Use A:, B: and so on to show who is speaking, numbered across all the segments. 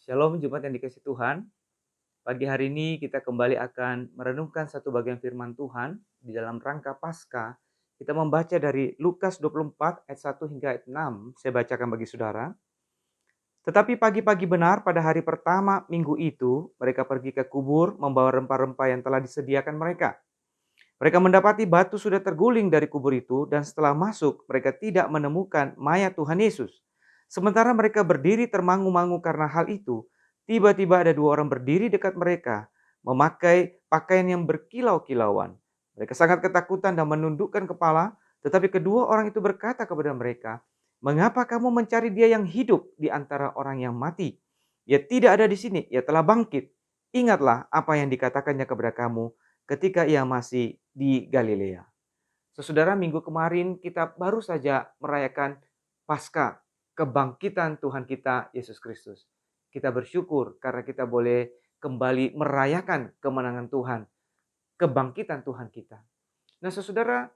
A: Shalom jemaat yang dikasihi Tuhan. Pagi hari ini kita kembali akan merenungkan satu bagian firman Tuhan di dalam rangka Paskah. Kita membaca dari Lukas 24 ayat 1 hingga ayat 6. Saya bacakan bagi saudara. Tetapi pagi-pagi benar pada hari pertama minggu itu, mereka pergi ke kubur membawa rempah-rempah yang telah disediakan mereka. Mereka mendapati batu sudah terguling dari kubur itu dan setelah masuk mereka tidak menemukan mayat Tuhan Yesus. Sementara mereka berdiri termangu-mangu karena hal itu, tiba-tiba ada dua orang berdiri dekat mereka, memakai pakaian yang berkilau-kilauan. Mereka sangat ketakutan dan menundukkan kepala, tetapi kedua orang itu berkata kepada mereka, "Mengapa kamu mencari dia yang hidup di antara orang yang mati? Ia tidak ada di sini, ia telah bangkit. Ingatlah apa yang dikatakannya kepada kamu ketika ia masih di Galilea." Saudara, minggu kemarin kita baru saja merayakan Paskah, kebangkitan Tuhan kita Yesus Kristus. Kita bersyukur karena kita boleh kembali merayakan kemenangan Tuhan, kebangkitan Tuhan kita. Nah, saudara,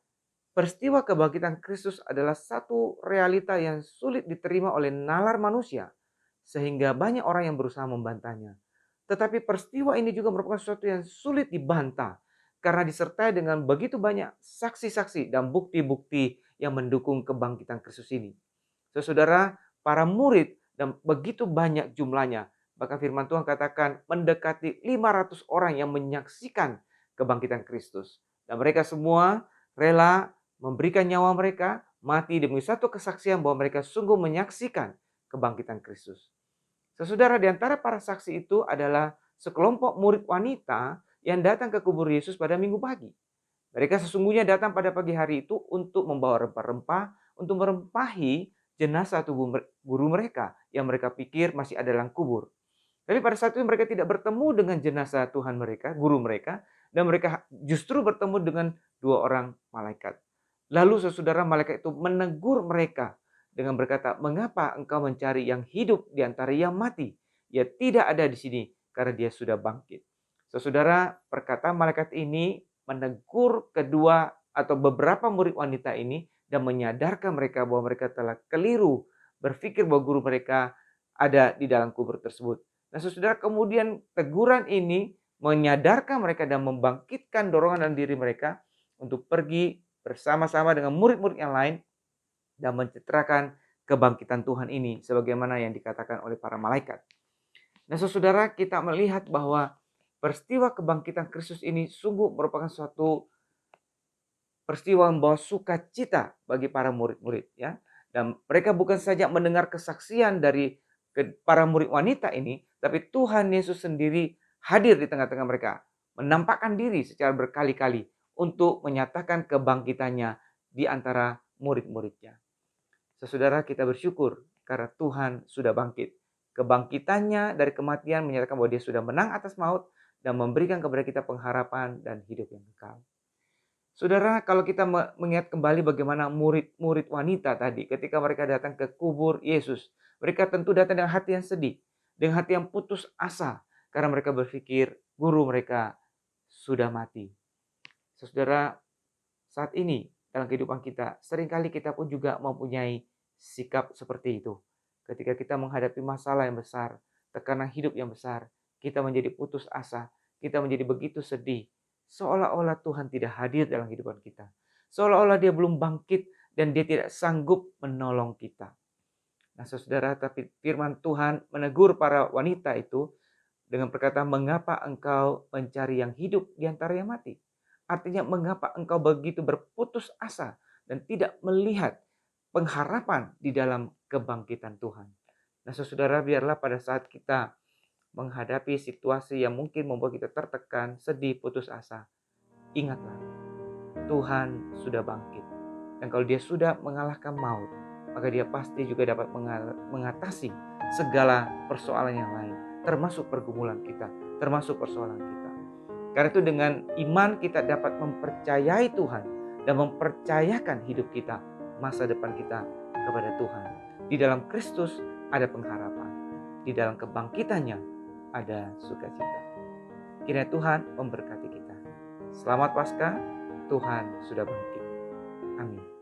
A: peristiwa kebangkitan Kristus adalah satu realita yang sulit diterima oleh nalar manusia, sehingga banyak orang yang berusaha membantahnya. Tetapi peristiwa ini juga merupakan sesuatu yang sulit dibantah karena disertai dengan begitu banyak saksi-saksi dan bukti-bukti yang mendukung kebangkitan Kristus ini. Saudara, para murid dan begitu banyak jumlahnya. Bahkan firman Tuhan katakan mendekati 500 orang yang menyaksikan kebangkitan Kristus. Dan mereka semua rela memberikan nyawa mereka mati demi satu kesaksian bahwa mereka sungguh menyaksikan kebangkitan Kristus. Saudara, di antara para saksi itu adalah sekelompok murid wanita yang datang ke kubur Yesus pada minggu pagi. Mereka sesungguhnya datang pada pagi hari itu untuk membawa rempah-rempah, untuk merempahi jenazah tubuh guru mereka yang mereka pikir masih ada dalam kubur. Tapi pada saat itu mereka tidak bertemu dengan jenazah Tuhan mereka, guru mereka, dan mereka justru bertemu dengan dua orang malaikat. Lalu saudara, malaikat itu menegur mereka dengan berkata, "Mengapa engkau mencari yang hidup di antara yang mati? Ia tidak ada di sini karena dia sudah bangkit." Saudara, perkataan malaikat ini menegur kedua atau beberapa murid wanita ini dan menyadarkan mereka bahwa mereka telah keliru berpikir bahwa guru mereka ada di dalam kubur tersebut. Nah, saudara, kemudian teguran ini menyadarkan mereka dan membangkitkan dorongan dalam diri mereka untuk pergi bersama-sama dengan murid-murid yang lain dan mencitrakan kebangkitan Tuhan ini sebagaimana yang dikatakan oleh para malaikat. Nah, saudara, kita melihat bahwa peristiwa kebangkitan Kristus ini sungguh merupakan suatu peristiwa membawa sukacita bagi para murid-murid, ya. Dan mereka bukan saja mendengar kesaksian dari para murid wanita ini, tapi Tuhan Yesus sendiri hadir di tengah-tengah mereka, menampakkan diri secara berkali-kali untuk menyatakan kebangkitannya di antara murid-muridnya. Saudara, kita bersyukur karena Tuhan sudah bangkit. Kebangkitannya dari kematian menyatakan bahwa dia sudah menang atas maut dan memberikan kepada kita pengharapan dan hidup yang kekal. Saudara, kalau kita mengingat kembali bagaimana murid-murid wanita tadi ketika mereka datang ke kubur Yesus, mereka tentu datang dengan hati yang sedih, dengan hati yang putus asa karena mereka berpikir guru mereka sudah mati. Saudara, saat ini dalam kehidupan kita, seringkali kita pun juga mempunyai sikap seperti itu. Ketika kita menghadapi masalah yang besar, tekanan hidup yang besar, kita menjadi putus asa, kita menjadi begitu sedih. Seolah-olah Tuhan tidak hadir dalam kehidupan kita. Seolah-olah dia belum bangkit dan dia tidak sanggup menolong kita. Nah, saudara, tapi firman Tuhan menegur para wanita itu dengan perkataan, "Mengapa engkau mencari yang hidup di antara yang mati?" Artinya, mengapa engkau begitu berputus asa dan tidak melihat pengharapan di dalam kebangkitan Tuhan. Nah, saudara, biarlah pada saat kita menghadapi situasi yang mungkin membuat kita tertekan, sedih, putus asa, ingatlah, Tuhan sudah bangkit. Dan kalau dia sudah mengalahkan maut, maka dia pasti juga dapat mengatasi segala persoalan yang lain, termasuk pergumulan kita, termasuk persoalan kita. Karena itu dengan iman kita dapat mempercayai Tuhan dan mempercayakan hidup kita, masa depan kita kepada Tuhan. Di dalam Kristus ada pengharapan. Di dalam kebangkitannya ada sukacita. Kiranya Tuhan memberkati kita. Selamat Paskah, Tuhan sudah bangkit. Amin.